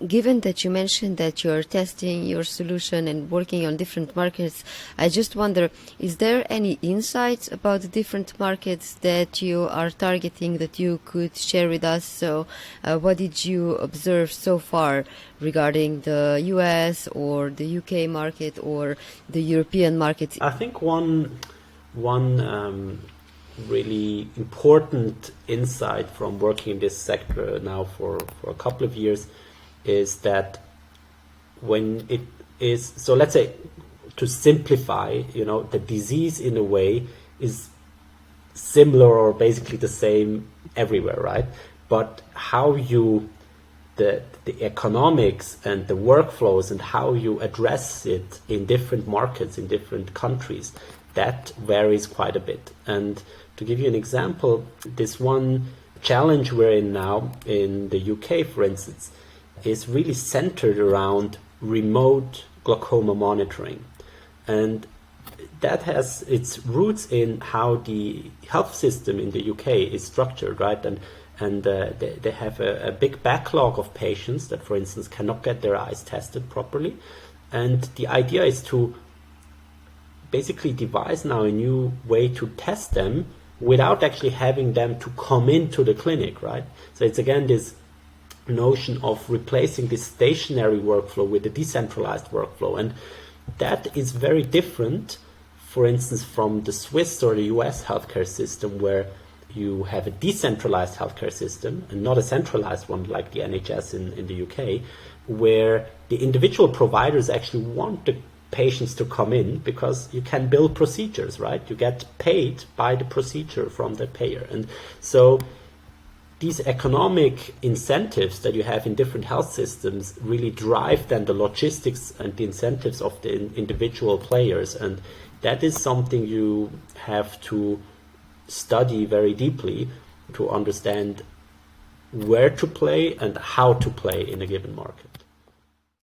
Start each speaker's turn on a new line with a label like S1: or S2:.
S1: Given that you mentioned that you're testing your solution and working on different markets, I just wonder, is there any insights about the different markets that you are targeting that you could share with us? So what did you observe so far regarding the US or the UK market or the European market?
S2: I think one really important insight from working in this sector now for a couple of years is that when it is, so let's say, to simplify, the disease in a way is similar or basically the same everywhere, right? But how you, the economics and the workflows and how you address it in different markets, in different countries, that varies quite a bit. And to give you an example, this one challenge we're in now in the UK, for instance, is really centered around remote glaucoma monitoring. And that has its roots in how the health system in the UK is structured, right? And they have a big backlog of patients that, for instance, cannot get their eyes tested properly. And the idea is to basically devise now a new way to test them without actually having them to come into the clinic, right? So it's again this notion of replacing this stationary workflow with a decentralized workflow. And that is very different, for instance, from the Swiss or the US healthcare system, where you have a decentralized healthcare system and not a centralized one like the NHS in the UK, where the individual providers actually want the patients to come in because you can bill procedures, right? You get paid by the procedure from the payer. And so these economic incentives that you have in different health systems really drive then the logistics and the incentives of the individual players. And that is something you have to study very deeply to understand where to play and how to play in a given market.